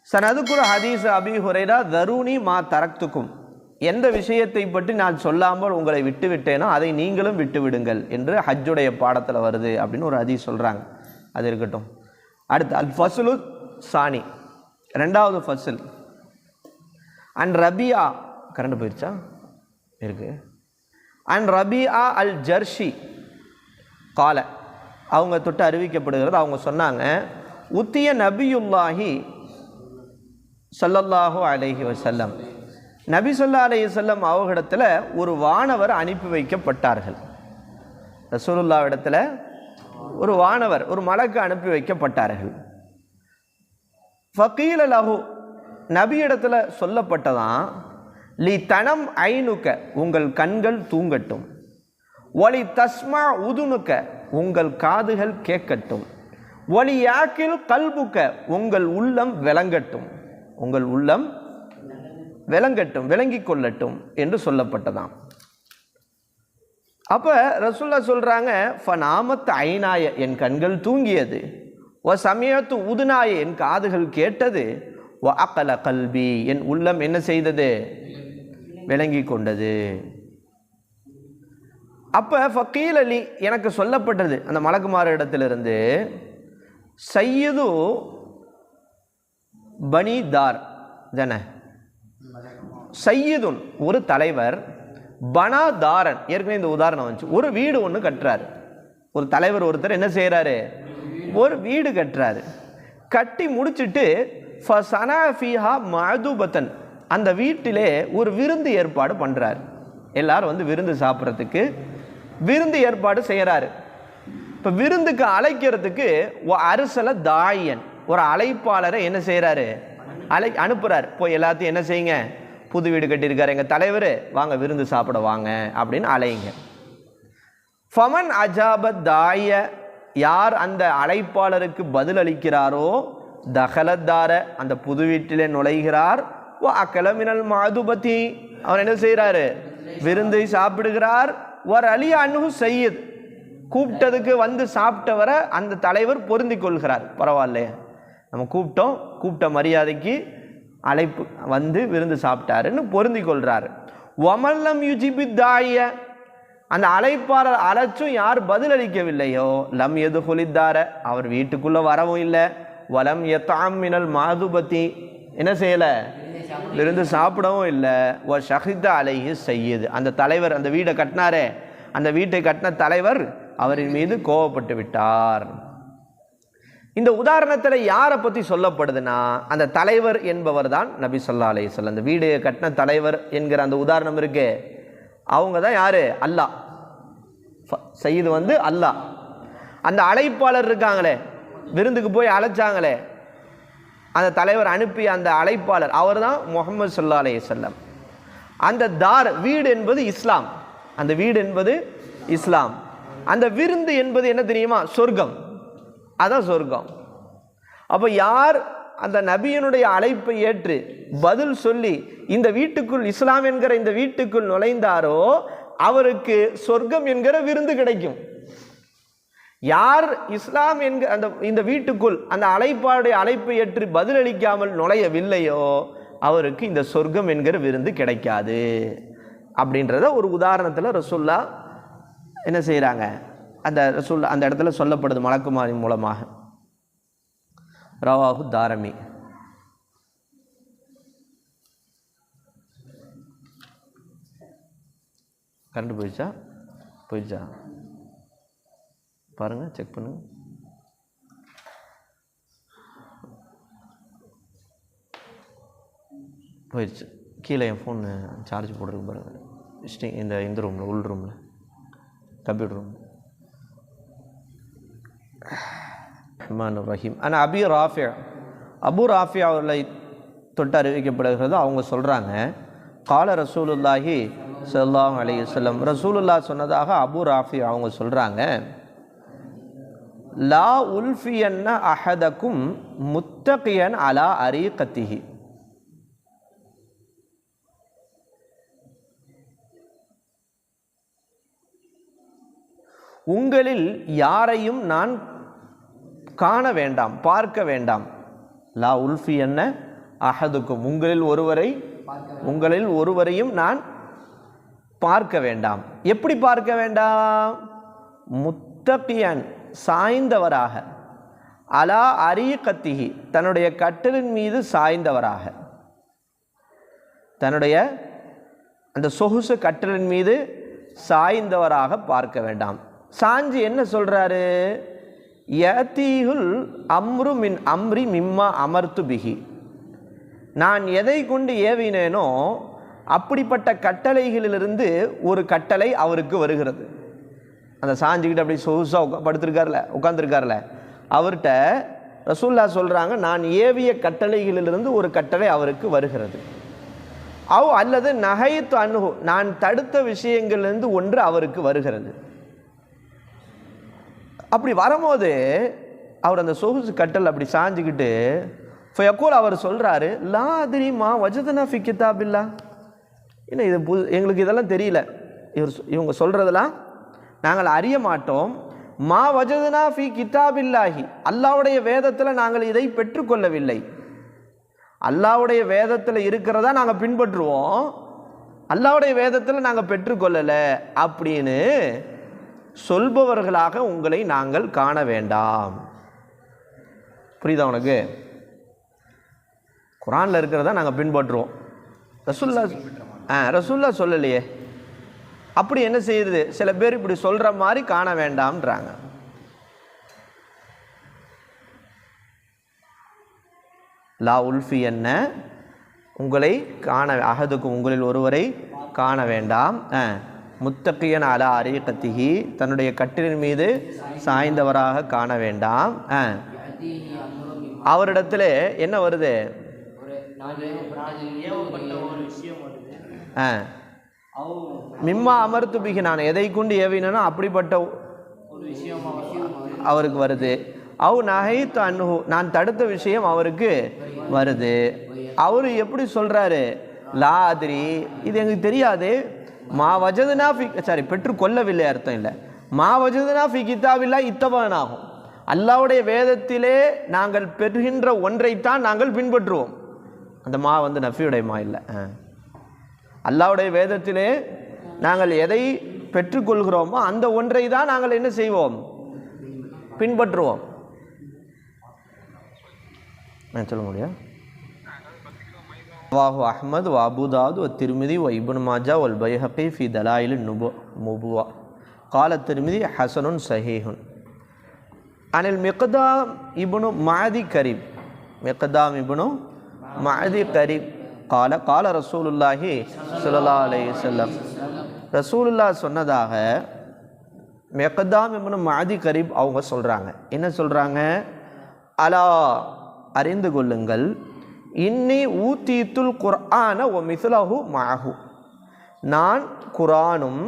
சனதுக்குர் ஹதீஸ் அபி ஹுரைரா தருணி மா தரக்துக்கும், எந்த விஷயத்தை பற்றி நான் சொல்லாமல் உங்களை விட்டு விட்டேனோ அதை நீங்களும் விட்டு விடுங்கள் என்று ஹஜ்ஜுடைய பாடத்தில் வருது அப்படின்னு ஒரு ஹதீஸ் சொல்கிறாங்க. அது இருக்கட்டும். அடுத்து அல் ஃபஸ்லு சானி, 2வது ஃபஸ்ல். அன் ரபியா, கரண்ட் போயிடுச்சா? இருக்கு. அன் ரபியா அல் ஜர்ஷி கால, அவங்க தொட்டு அறிவிக்கப்படுகிறது. அவங்க சொன்னாங்க, உத்திய நபியுல்லாஹி ஸல்லல்லாஹு அலைஹி வஸல்லம், நபி ஸல்லல்லாஹு அலைஹி வஸல்லம் அவர்களிடத்தில் ஒரு வானவர் அனுப்பி வைக்கப்பட்டார்கள். ரசூலுல்லாஹ் இடத்துல ஒரு வானவர், ஒரு மலக்கு அனுப்பி வைக்கப்பட்டார்கள். ஃபகீல லஹு, நபியிடத்தில் சொல்லப்பட்டதான், லி தனம் ஐனுக்க உங்கள் கண்கள் தூங்கட்டும், ஒலி தஸ்மா உதுனுக்க உங்கள் காதுகள் கேட்கட்டும், ஒலி யாக்கில் கல்புக்க உங்கள் உள்ளம் விளங்கட்டும், உங்கள் உள்ளம் விளங்கட்டும், விளங்கி கொள்ளட்டும் என்று சொல்லப்பட்டதாம். அப்போ ரசூல்லா சொல்கிறாங்க, ஃபநாமத் ஐனாய என் கண்கள் தூங்கியது, ஒ சமயத்து உதுனாய என் காதுகள் கேட்டது, ஒ அக்கல கல்வி என் உள்ளம் என்ன செய்தது, விளங்கி கொண்டது. அப்போ ஃபக்கீல் அலி எனக்கு சொல்லப்பட்டது அந்த மலக்குமார் இடத்திலிருந்து, சையது பனி தார் ஜன சையதுன் ஒரு தலைவர், பனா தாரன் ஏற்கனவே இந்த உதாரணம் வந்துச்சு, ஒரு வீடு ஒன்று கட்டுறாரு. ஒரு தலைவர் ஒருத்தர் என்ன செய்கிறாரு, ஒரு வீடு கட்டுறாரு. கட்டி முடிச்சுட்டு ஃபசனா ஃபீஹா மதுபத்தன் அந்த வீட்டிலே ஒரு விருந்து ஏற்பாடு பண்ணுறாரு. எல்லாரும் வந்து விருந்து சாப்பிட்றதுக்கு விருந்து ஏற்பாடு செய்கிறாரு. இப்போ விருந்துக்கு அழைக்கிறதுக்கு அரசல தாயன் ஒரு அழைப்பாளரை என்ன செய்கிறாரு, அனுப்புகிறார். போய் எல்லாத்தையும் என்ன செய்யுங்க, புது வீடு கட்டியிருக்காரு எங்கள் தலைவர், வாங்க விருந்து சாப்பிட வாங்க அப்படின்னு அழைங்க. ஃபமன் அஜாபத் தாய யார் அந்த அழைப்பாளருக்கு பதில் அளிக்கிறாரோ, தகலத்தார அந்த புது வீட்டிலே நுழைகிறார், ஓ அக்கலமினல் மாதுபதி அவர் என்ன செய்கிறாரு, விருந்தை சாப்பிடுகிறார். ஒரு அலி அன்ஹு சையத் கூப்பிட்டதுக்கு வந்து சாப்பிட்டவரை அந்த தலைவர் பொருந்தி கொள்கிறார். பரவாயில்லையே, நம்ம கூப்பிட்ட மரியாதைக்கு அழைப்பு வந்து விருந்து சாப்பிட்டாருன்னு பொருந்தி கொள்கிறாரு. ஒமல்லம் யுஜிபித்தாய அந்த அழைப்பாளர் அழைச்சும் யார் பதில் அளிக்கவில்லையோ, லம் எது ஹொலித்தார அவர் வீட்டுக்குள்ளே வரவும் இல்லை, வலம் எத்தாம் மினல் மாதுபதி என்ன செய்யலை, விருந்து சாப்பிடவும் இல்லை, ஓ ஷஹித அலைஹி சையது அந்த தலைவர் அந்த வீடை கட்டினாரே அந்த வீட்டை கட்டின தலைவர் அவரின் மீது கோபப்பட்டு விட்டார். இந்த உதாரணத்தில் யாரை பற்றி சொல்லப்படுதுன்னா, அந்த தலைவர் என்பவர் தான் நபி ஸல்லல்லாஹு அலைஹி வஸல்லம். அந்த வீடு கட்டின தலைவர் என்கிற அந்த உதாரணம் இருக்கு, அவங்க தான் யாரு, அல்லாஹ். சையது வந்து அல்லாஹ். அந்த அழைப்பாளர் இருக்காங்களே, விருந்துக்கு போய் அழைச்சாங்களே அந்த தலைவர் அனுப்பிய அந்த அழைப்பாளர் அவர் தான் முஹம்மது ஸல்லல்லாஹு அலைஹி வஸல்லம். அந்த தார் வீடு என்பது இஸ்லாம், அந்த வீடு என்பது இஸ்லாம். அந்த விருந்து என்பது என்ன தெரியுமா, சொர்க்கம், அதான் சொர்க்கம். அப்போ யார் அந்த நபியினுடைய அழைப்பை ஏற்று பதில் சொல்லி இந்த வீட்டுக்குள் இஸ்லாம் என்கிற இந்த வீட்டுக்குள் நுழைந்தாரோ அவருக்கு சொர்க்கம் என்கிற விருந்து கிடைக்கும். யார் இஸ்லாம் என்கிற அந்த இந்த வீட்டுக்குள் அந்த அழைப்பாளுடைய அழைப்பை ஏற்று பதிலளிக்காமல் நுழையவில்லையோ அவருக்கு இந்த சொர்க்கம் என்கிற விருந்து கிடைக்காது. அப்படின்றத ஒரு உதாரணத்தில் ரசூல்லா என்ன செய்கிறாங்க, அந்த ரசூல் அந்த இடத்துல சொல்லப்படுது மலக்குமாரி மூலமாக. ரவாஹு தாரமி. கரண்ட் போயிடுச்சா பாருங்க, செக் பண்ணுங்க. போயிடுச்சு. கீழே என் ஃபோன் சார்ஜ் போடுறதுக்கு பாருங்கள், இந்த ரூமில் உள் ரூமில் கம்ப்யூட்டர் ரூம். ரஹ்மான் ரஹீம். ஆனால் அபு ராஃபி அவர்களை தொட்டு அறிவிக்கப்படுகிறது. அவங்க சொல்கிறாங்க, கால ரசூலுல்லாஹி ஸல்லல்லாஹு அலைஹி வஸல்லம் ரசூலுல்லாஹ் சொன்னதாக அபு ராஃபி அவங்க சொல்கிறாங்க, லா உல்ஃபியன்ன அஹதக்கும் முத்தகியன் அலா அரீகத்திஹி. உங்களில் யாரையும் நான் காண வேண்டாம், பார்க்க வேண்டாம். லா உல்ஃபி என்ன அஹதுக்கும் உங்களில் ஒருவரையும் நான் பார்க்க வேண்டாம். எப்படி பார்க்க வேண்டாம், முத்தகியன் சாய்ந்தவராக, அலா அரீகத்திஹி தன்னுடைய கட்டிலின் மீது சாய்ந்தவராக, தன்னுடைய அந்த சொகுசு கட்டிலின் மீது சாய்ந்தவராக பார்க்க வேண்டாம். சாஞ்சி என்ன சொல்றாரு, யதீஹுல் அம்ரு மின் அம்ரி மிம்மா அமர்த்து பிஹி, நான் எதை கொண்டு ஏவினேனோ அப்படிப்பட்ட கட்டளைகளிலிருந்து ஒரு கட்டளை அவருக்கு வருகிறது. அந்த சாஞ்சிக்கிட்டு அப்படி சொகுசாக படுத்திருக்காருல, உட்காந்துருக்காருல, அவர்கிட்ட ரசூலுல்லாஹ் சொல்கிறாங்க, நான் ஏவிய கட்டளைகளிலிருந்து ஒரு கட்டளை அவருக்கு வருகிறது. அல்லது நஹைத்து அன்ஹு, நான் தடுத்த விஷயங்களிலிருந்து ஒன்று அவருக்கு வருகிறது. அப்படி வரும்போது அவர் அந்த சொகுசு கட்டல் அப்படி சாஞ்சிக்கிட்டு ஃபயக்கூல் அவர் சொல்கிறாரு, லா அதிரி மா வஜதனா ஃபி கிதாபில்லா. என்ன இது எங்களுக்கு இதெல்லாம் தெரியல, இவங்க சொல்கிறதெல்லாம் நாங்கள் அறிய மாட்டோம். மா வஜதனா ஃபி கிதாபில்லாஹி, அல்லாஹ்வுடைய வேதத்தில் நாங்கள் இதை பெற்றுக்கொள்ளவில்லை. அல்லாஹ்வுடைய வேதத்தில் இருக்கிறதா நாங்கள் பின்பற்றுவோம், அல்லாஹ்வுடைய வேதத்தில் நாங்கள் பெற்றுக்கொள்ளலை அப்படின்னு சொல்பவர்களாக உங்களை நாங்கள் காண வேண்டாம். புரியுதா உனக்கு? குரானில் இருக்கிறதா நாங்கள் பின்பற்றுவோம், ரசூலுல்லாஹ் சொல்லலையே. அப்படி என்ன செய்யுது, சில பேர் இப்படி சொல்கிற மாதிரி காண வேண்டாம்ன்றாங்க. லா உல்ஃபி என்ன, உங்களை காண அஹதுக்கும் உங்களில் ஒருவரை காண வேண்டாம். முத்தகியன் அலா அரீகத்திஹி, தன்னுடைய கட்டிலின் மீது சாய்ந்தவராக காண வேண்டாம். அவரிடத்துல என்ன வருது, மிம்மா அமர்த்து பிகி, நான் எதை கொண்டு ஏவினோ அப்படிப்பட்ட அவருக்கு வருது. நஹைத்து அன்ஹு, நான் தடுத்த விஷயம் அவருக்கு வருது. அவரு எப்படி சொல்றாரு, லா அதிரி, இது எங்களுக்கு தெரியாது. மா வஜதுனா ஃபி, சாரி பெற்றுக்கொள்ளவில்லை அர்த்தம் இல்லை, மா வஜதுனா ஃபி கிதாபில்லா இத்தபனாகும், அல்லாஹ்வுடைய வேதத்திலே நாங்கள் பெறுகின்ற ஒன்றைத்தான் நாங்கள் பின்பற்றுவோம். அந்த மா நஃபியுடைய மா இல்லை, அல்லாஹ்வுடைய வேதத்திலே நாங்கள் எதை பெற்றுக்கொள்கிறோமோ அந்த ஒன்றை தான் நாங்கள் என்ன செய்வோம், பின்பற்றுவோம். சொல்ல முடியும். ரவாஹு அஹ்மத் வ அபூ தாவூத் வ திர்மிதி வ இப்னு மாஜா வல் பைஹகி ஃபி தலாயில் நுபுவா قال الترمذي حسن صحيح عن المقدام ابن معدي كريب مقدام ابن معدي كريب قال قال رسول الله صلى الله عليه وسلم, ரசூலுல்லாஹ் சொன்னதாக மிக்தாம் இப்னு மாதி கரீப் அவங்க சொல்கிறாங்க. என்ன சொல்கிறாங்க, அலா அறிந்து கொள்ளுங்கள், இன்னி ஊத்தீத்துல் குர்ஆன ஒ மிஸ்லஹு மஅஹு, நான் குரானும்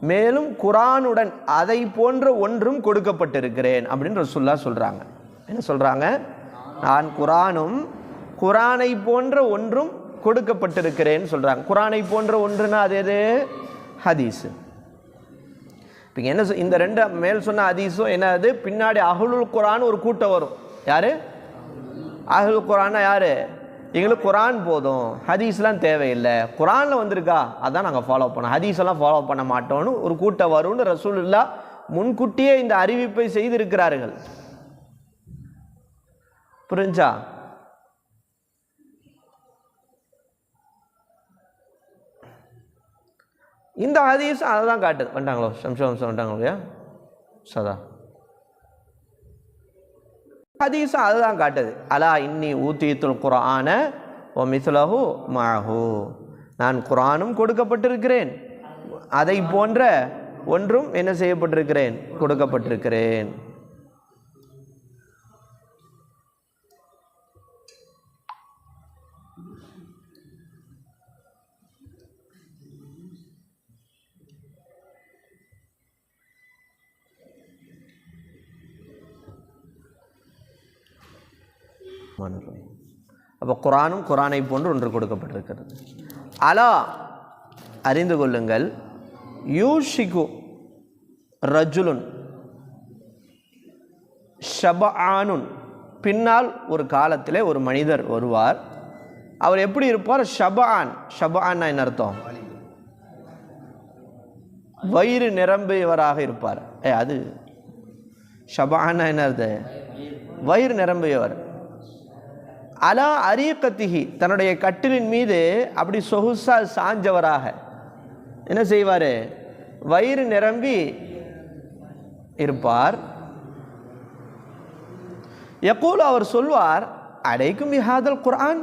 மேலும் குரானுடன் அதை போன்ற ஒன்றும் கொடுக்கப்பட்டிருக்கிறேன் அப்படின்னு ரசூலுல்லாஹ் சொல்கிறாங்க. என்ன சொல்கிறாங்க, நான் குரானும் குரானை போன்ற ஒன்றும் கொடுக்கப்பட்டிருக்கிறேன்னு சொல்கிறாங்க. குரானை போன்ற ஒன்றுனா அது எது, ஹதீஸு. இப்போ என்ன இந்த ரெண்டு மேல் சொன்ன ஹதீஸும் என்னது, பின்னாடி அஹ்லுல் குரான் ஒரு கூட்டம் வரும். யார் அஹ்லுல் குரான்னா யார், எங்களுக்கு குரான் போதும், ஹதீஸ்லாம் தேவையில்லை, குரானில் வந்திருக்கா அதான் நாங்கள் ஃபாலோ பண்ணோம், ஹதீஸெல்லாம் ஃபாலோ பண்ண மாட்டோம்னு ஒரு கூட்டம் வரும்னு ரசூலுல்லாஹ் முன்கூட்டியே இந்த அறிவிப்பை செய்திருக்கிறார்கள். புரிஞ்சா? இந்த ஹதீஸ் அதை தான் காட்டுது. வந்துட்டாங்களோ சம்சம் வந்துட்டாங்களோ இல்லையா சதா, ஹதீஸ் அதை தான் காட்டுது. அலா இன்னி ஊத்தீத்துல் குர்ஆன வ மிஸ்லஹு மஅஹு, நான் குர்ஆனும் கொடுக்கப்பட்டிருக்கிறேன், அதை போன்ற ஒன்றும் என்ன செய்யப்பட்டிருக்கிறேன், கொடுக்கப்பட்டிருக்கிறேன். அப்போ குரானும் குரானை போன்று ஒன்று கொடுக்கப்பட்டிருக்கிறது. அலா அறிந்து கொள்ளுங்கள், யூஷிகு ரஜுலுன் ஷபஆனுன், பின்னால் ஒரு காலத்திலே ஒரு மனிதர் வருவார். அவர் எப்படி இருப்பார், ஷபஆன். ஷபஆன்னா என்ன அர்த்தம், வயிறு நிரம்பியவராக இருப்பார். அது ஷபஆன்னா என்ன அர்த்தம், வயிறு நிரம்பியவர். அலா அரீகத்திஹி, தன்னுடைய கட்டிலின் மீது அப்படி சொகுசா சாஞ்சவராக என்ன செய்வார், வயிறு நிரம்பி இருப்பார். யகூல், அவர் சொல்வார், அலைக்கும் பிஹாதல் குர்ஆன்,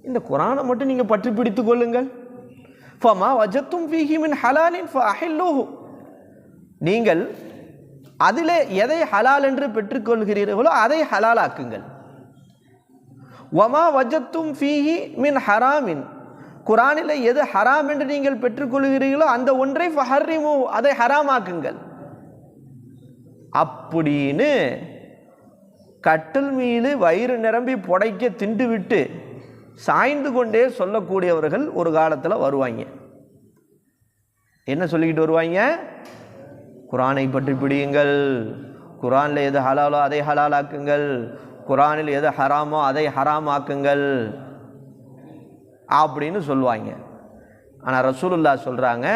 இந்த குர்ஆனை மட்டும் நீங்கள் பற்றி பிடித்துக் கொள்ளுங்கள். ஃபமா வஜத்தும் ஃபீஹி மின் ஹலாலின் ஃபஅஹில்லுஹு, நீங்கள் அதிலே எதை ஹலால் என்று பெற்றுக்கொள்கிறீர்களோ அதை ஹலாலாக்குங்கள். வமா வஜத்தும் ஃபீஹி மின் ஹராமின், குரானில் எது ஹராம் என்று நீங்கள் பெற்றுக்கொள்கிறீர்களோ அந்த ஒன்றை ஃபஹர்ரிமு, அதை ஹராமாக்குங்கள் அப்படின்னு கட்டில் மீது வயிறு நிரம்பி புடைக்க திண்டு விட்டு சாய்ந்து கொண்டே சொல்லக்கூடியவர்கள் ஒரு காலத்தில் வருவாங்க. என்ன சொல்லிக்கிட்டு வருவாங்க? குரானை பற்றி பிடியுங்கள், குரானில் எது ஹலாலோ அதை ஹலாலாக்குங்கள், குரானில் எது ஹராமோ அதை ஹராமாக்குங்கள் அப்படின்னு சொல்லுவாங்க. ஆனால் ரசூலுல்லாஹ் சொல்கிறாங்க,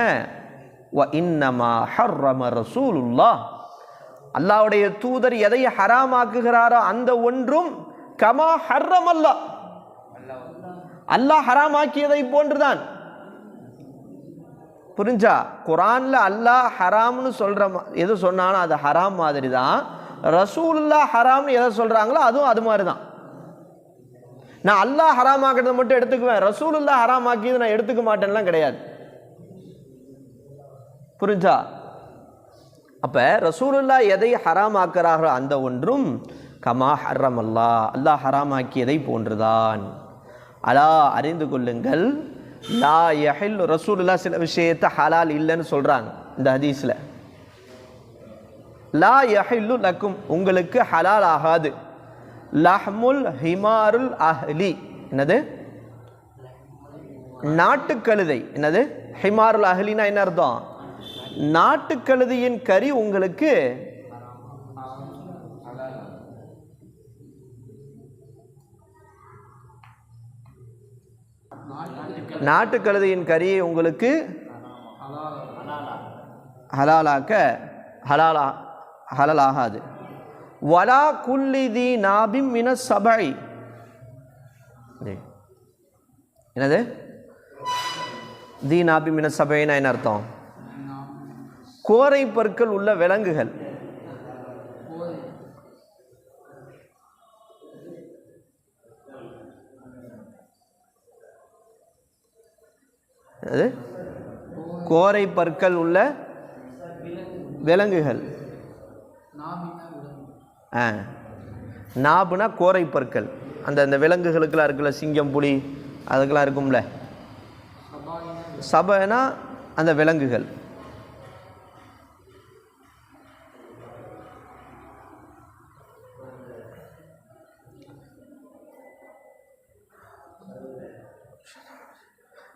வ இன்னமா ஹர்ரம ரசூலுல்லாஹ், அல்லாஹ்வுடைய தூதர் எதை ஹராமாக்குகிறாரோ அந்த ஒன்றும் கமா ஹர்ரம் அல்லாஹ், அல்லாஹ் ஹராமாக்கியதை போன்றுதான். புரிஞ்சா? குரான்ல அல்லாஹ் ஹராம்னு சொல்ற எது சொன்னாலும் அது ஹராம் மாதிரி தான். ரசூலுல்லாஹ் ஹராம்னு எதை சொல்றாங்களோ அதுவும் அது மாதிரி தான். நான் அல்லாஹ் ஹராமாக்கிறத மட்டும் எடுத்துக்குவேன், ரசூலுல்லாஹ் ஹராமாக்கியது நான் எடுத்துக்க மாட்டேன்லாம் கிடையாது. புரிஞ்சா? அப்ப ரசூலுல்லாஹ் எதை ஹராமாக்குறாரோ அந்த ஒன்றும் கமா ஹர்ரம் அல்லாஹ், அல்லாஹ் ஹராமாக்கியதை போன்றுதான். அலா அறிந்து கொள்ளுங்கள், லா யஹில், ரசூலுல்லாஹ் சில விஷயத்தை ஹலால் இல்லைன்னு சொல்றாங்க இந்த ஹதீஸ்ல. லா யஹில்லு லக்கும், உங்களுக்கு ஹலால் ஆகாது. லஹ்முல் ஹிமாருல் அஹ்லி, என்னது? நாட்டுக்கழுதை. என்னது? ஹிமாருல் அஹ்லினா என்ன அர்த்தம்? நாட்டுக்கழுதையின் கறி உங்களுக்கு நாட்டுக்கழுதையின் கறியை உங்களுக்கு ஹலாலாக்க ஹலாலாகாது. வலா குல்லி தி நாபிம் மின சபை, என்னது? தி நாபி மின சபைனா என்ன அர்த்தம்? கோரை பற்கள் உள்ள விலங்குகள். அது கோரை பற்கள் உள்ள விலங்குகள். நாபுனா கோரை பற்கள், அந்த விலங்குகளுக்கெல்லாம் இருக்குல்ல, சிங்கம் புலி அதுக்கெல்லாம் இருக்கும்ல. சபைனா அந்த விலங்குகள்.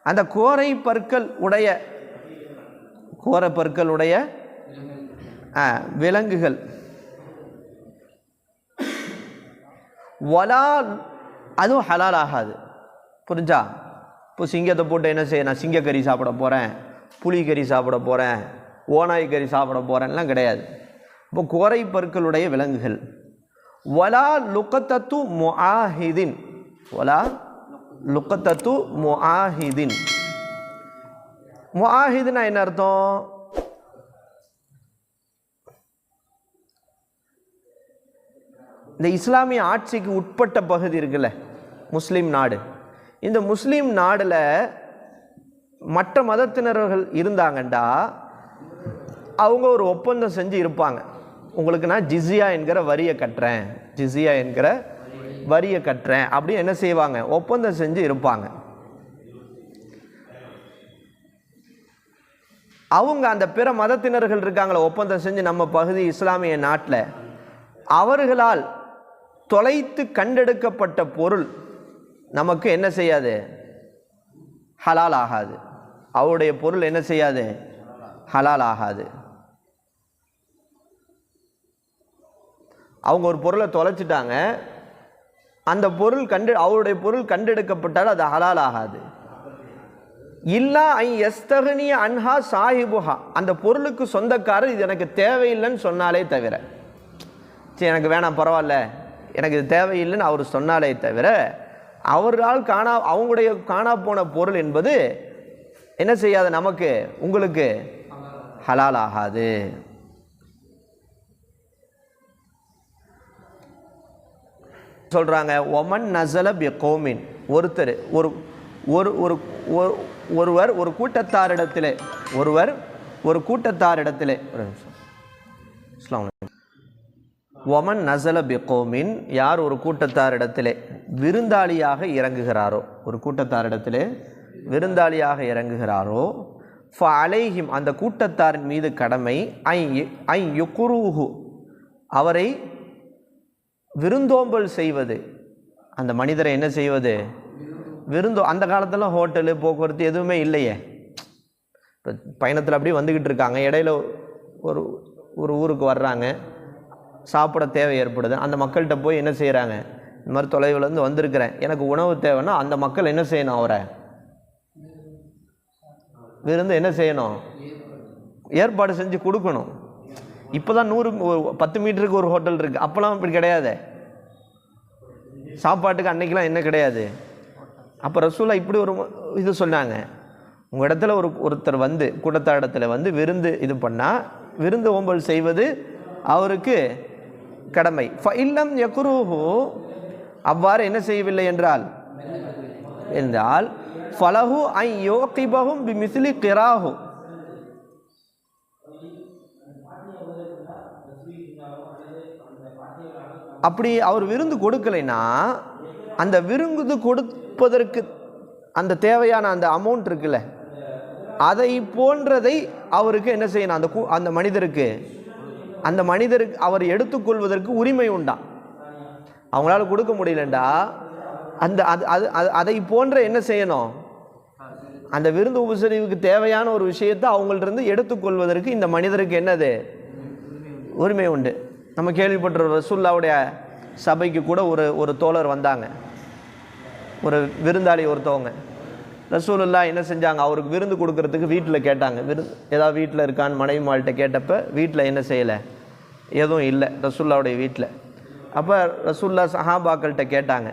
அந்த கோரை பற்கள் உடைய விலங்குகள். வலா, அதுவும் ஹலால் ஆகாது. புரிஞ்சா? இப்போ சிங்கத்தை போட்டு என்ன செய்ய, நான் சிங்கக்கறி சாப்பிட போகிறேன், புலி கறி சாப்பிட போகிறேன், ஓநாய் கறி சாப்பிட போகிறேன்லாம் கிடையாது. இப்போ கோரை பற்களுடைய விலங்குகள். வலா லுகத்தத்து முஆஹிதின், வலா லுகத்தத்து முஆஹிதின். முஆஹிதுனா என்ன அர்த்தம்? இந்த இஸ்லாமிய ஆட்சிக்கு உட்பட்ட பகுதி இருக்குல்ல, முஸ்லீம் நாடு. இந்த முஸ்லீம் நாடில் மற்ற மதத்தினர்கள் இருந்தாங்கண்டா அவங்க ஒரு ஒப்பந்தம் செஞ்சு இருப்பாங்க. உங்களுக்கு நான் ஜிஸியா என்கிற வரியை கட்டுறேன், ஜிஸியா என்கிற வரியை கட்டுறேன் அப்படின்னு என்ன செய்வாங்க? ஒப்பந்தம் செஞ்சு இருப்பாங்க. அவங்க அந்த பிற மதத்தினர்கள் இருக்காங்களே ஒப்பந்தம் செஞ்சு நம்ம பகுதி இஸ்லாமிய நாட்டில், அவர்களால் தொலைத்து கண்டெடுக்கப்பட்ட பொருள் நமக்கு என்ன செய்யாது? ஹலால் ஆகாது. அவருடைய பொருள் என்ன செய்யாது? ஹலால் ஆகாது. அவங்க ஒரு பொருளை தொலைச்சிட்டாங்க, அந்த பொருள் அவருடைய பொருள் கண்டெடுக்கப்பட்டால் அது ஹலால் ஆகாது. இல்லா ஐ எஸ்தகனிய அன்ஹா சாஹிபுஹா, அந்த பொருளுக்கு சொந்தக்காரர் இது எனக்கு தேவையில்லைன்னு சொன்னாலே தவிர, சரி எனக்கு வேணாம் பரவாயில்ல எனக்கு இது தேவையில்லைன்னு அவர் சொன்னாலே தவிர, அவர்களால் அவங்களுடைய காணா போன பொருள் என்பது என்ன செய்யாது? நமக்கு உங்களுக்கு ஹலால் ஆகாது. சொல்றாங்க, ஒமன் நஸல பி கௌமின், ஒருத்தர் ஒருவர் ஒரு கூட்டத்தாரிடத்திலே அஸ்ஸலாமு அலைக்கும். ஒமன் நசல பிகோமின், யார் ஒரு கூட்டத்தாரிடத்திலே விருந்தாளியாக இறங்குகிறாரோ, ஒரு கூட்டத்தாரிடத்திலே விருந்தாளியாக இறங்குகிறாரோ, ஃபஅலைஹிம், அந்த கூட்டத்தாரின் மீது கடமை, ஐ யுக்ரூஹு, அவரை விருந்தோம்பல் செய்வது. அந்த மனிதரை என்ன செய்வது? அந்த காலத்தில் ஹோட்டலு போக்குவரத்து எதுவுமே இல்லையே. இப்போ பயணத்தில் அப்படியே வந்துக்கிட்டு இருக்காங்க, இடையில ஒரு ஊருக்கு வர்றாங்க, சாப்பிட தேவை ஏற்படுது. அந்த மக்கள்கிட்ட போய் என்ன செய்கிறாங்க? இந்த மாதிரி தொலைவிலேருந்து வந்திருக்கிறேன், எனக்கு உணவு தேவைன்னா அந்த மக்கள் என்ன செய்யணும்? அவரை விருந்து என்ன செய்யணும்? ஏற்பாடு செஞ்சு கொடுக்கணும். இப்போ தான் 10 மீட்டருக்கு ஒரு ஹோட்டல் இருக்குது. அப்போலாம் இப்படி கிடையாது. சாப்பாட்டுக்கு அன்னைக்கெலாம் என்ன கிடையாது. அப்போ ரசூலா இப்படி ஒரு இது சொன்னாங்க, உங்கள் இடத்துல ஒருத்தர் வந்து கூட்டத்தார் இடத்துல வந்து விருந்து இது பண்ணால் விருந்து ஓம்பல் செய்வது அவருக்கு கடமை. ஃபஇல்லம் யக்ரூஹு, அவ்வாறு என்ன செய்யவில்லை என்றால் ஃபலஹு ஐ யுகிபஹும் பிமிஸ்லி கிராஹு, அப்படி அவர் விருந்து கொடுக்கலைன்னா அந்த விருந்து கொடுப்பதற்கு அந்த தேவையான அந்த அமௌண்ட் இருக்குல்ல, அதை போன்றதை அவருக்கு என்ன செய்யணும்? அந்த மனிதருக்கு அவர் எடுத்துக்கொள்வதற்கு உரிமை உண்டா? அவங்களால கொடுக்க முடியலண்டா அதை போன்ற என்ன செய்யணும்? அந்த விருந்து உபசரிவுக்கு தேவையான ஒரு விஷயத்தை அவங்கள்ட்ட எடுத்துக்கொள்வதற்கு இந்த மனிதருக்கு என்னது? உரிமை உண்டு. நம்ம கேள்விப்பட்ட ரசூலுல்லாவுடைய சபைக்கு கூட ஒரு தோழர் வந்தாங்க, ஒரு விருந்தாளி ஒருத்தவங்க. ரசூலுல்லா என்ன செஞ்சாங்க? அவருக்கு விருந்து கொடுக்கறதுக்கு வீட்டில் கேட்டாங்க. ஏதாவது வீட்டில் இருக்கான்னு மனைவி மாள்கிட்ட கேட்டப்போ வீட்டில் என்ன செய்யலை, எதுவும் இல்லை ரசூலுல்லாவுடைய வீட்டில். அப்போ ரசூலுல்லா சஹாபாக்கள்கிட்ட கேட்டாங்க,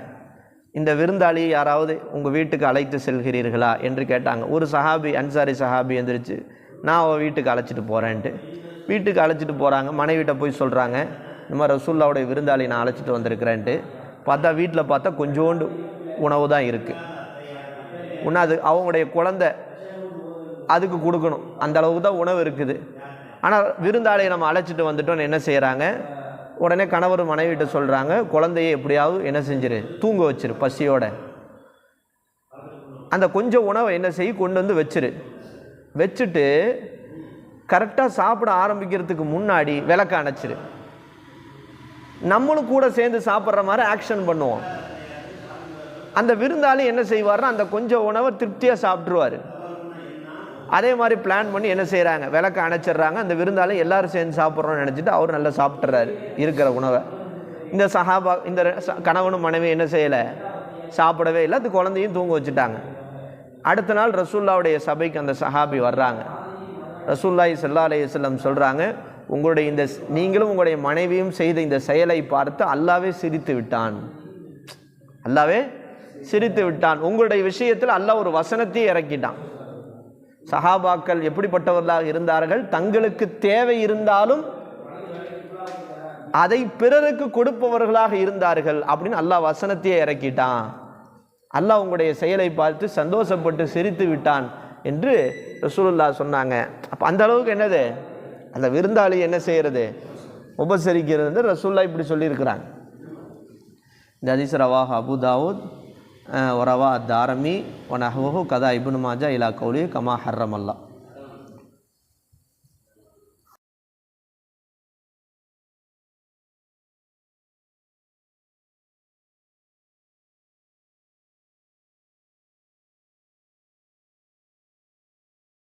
இந்த விருந்தாளி யாராவது உங்கள் வீட்டுக்கு அழைத்து செல்கிறீர்களா என்று கேட்டாங்க. ஒரு சஹாபி, அன்சாரி சஹாபி எந்திரிச்சு, நான் அவள் வீட்டுக்கு அழைச்சிட்டு போகிறேன்ட்டு வீட்டுக்கு அழைச்சிட்டு போகிறாங்க. மனைவிட்ட போய் சொல்கிறாங்க, இந்த மாதிரி ரசூலுல்லாவுடைய விருந்தாளி நான் அழைச்சிட்டு வந்திருக்கிறேன்ட்டு. வீட்டில் பார்த்தா கொஞ்சோண்டு உணவு தான் இருக்குது. இன்னும் அது அவங்களுடைய குழந்தை, அதுக்கு கொடுக்கணும், அந்த அளவுக்கு தான் உணவு இருக்குது. ஆனால் விருந்தாளியை நம்ம அழைச்சிட்டு வந்துட்டோன்னு என்ன செய்கிறாங்க? உடனே கணவர் மனைவிட்ட சொல்கிறாங்க, குழந்தையை எப்படியாவது என்ன செஞ்சிரு, தூங்க வச்சிரு, பசியோட. அந்த கொஞ்சம் உணவை என்ன செய்ய கொண்டு வந்து வச்சுட்டு கரெக்டாக சாப்பிட ஆரம்பிக்கிறதுக்கு முன்னாடி விளக்க அணைச்சிரு. நம்மளும் கூட சேர்ந்து சாப்பிட்ற மாதிரி ஆக்ஷன் பண்ணுவோம். அந்த விருந்தாளி என்ன செய்வார்னா அந்த கொஞ்சம் உணவை திருப்தியாக சாப்பிட்ருவார். அதே மாதிரி பிளான் பண்ணி என்ன செய்கிறாங்க? விளக்க அணைச்சிட்றாங்க. அந்த விருந்தாளி எல்லாரும் சேர்ந்து சாப்பிட்றோன்னு நினச்சிட்டு அவர் நல்லா சாப்பிட்றாரு இருக்கிற உணவை. இந்த கணவனும் மனைவி என்ன செய்யலை? சாப்பிடவே இல்லை. அது குழந்தையும் தூங்க வச்சுட்டாங்க. அடுத்த நாள் ரசூலுல்லாவுடைய சபைக்கு அந்த சஹாபி வர்றாங்க. ரசூலுல்லாஹி ஸல்லல்லாஹு அலைஹி வஸல்லம் சொல்கிறாங்க, உங்களுடைய நீங்களும் உங்களுடைய மனைவியும் செய்த இந்த செயலை பார்த்து அல்லாஹ்வே சிரித்து விட்டான். அல்லாஹ்வே சிரித்து விட்டான். உங்களுடைய விஷயத்தில் அல்லாஹ் ஒரு வசனத்தையே இறக்கிட்டான். சஹாபாக்கள் எப்படிப்பட்டவர்களாக இருந்தார்கள்? தங்களுக்கு தேவை இருந்தாலும் அதை பிறருக்கு கொடுப்பவர்களாக இருந்தார்கள் அப்படின்னு அல்லாஹ் வசனத்தையே இறக்கிட்டான். அல்லாஹ் உங்களுடைய செயலை பார்த்து சந்தோஷப்பட்டு சிரித்து விட்டான் என்று ரசூலுல்லாஹ் சொன்னாங்க. அப்போ அந்த அளவுக்கு என்னது? அந்த விருந்தாளி என்ன செய்கிறது? உபசரிக்கிறது. ரசூலுல்லாஹ் இப்படி சொல்லியிருக்கிறாங்க. இந்த ஹதீஸ் ரவாஹ் அபு தாவூத் வரவா தாரமி வனஹ்வஹு கதா இப்னு மாஜா இலா கௌலி கமா ஹர்ரமல்லா.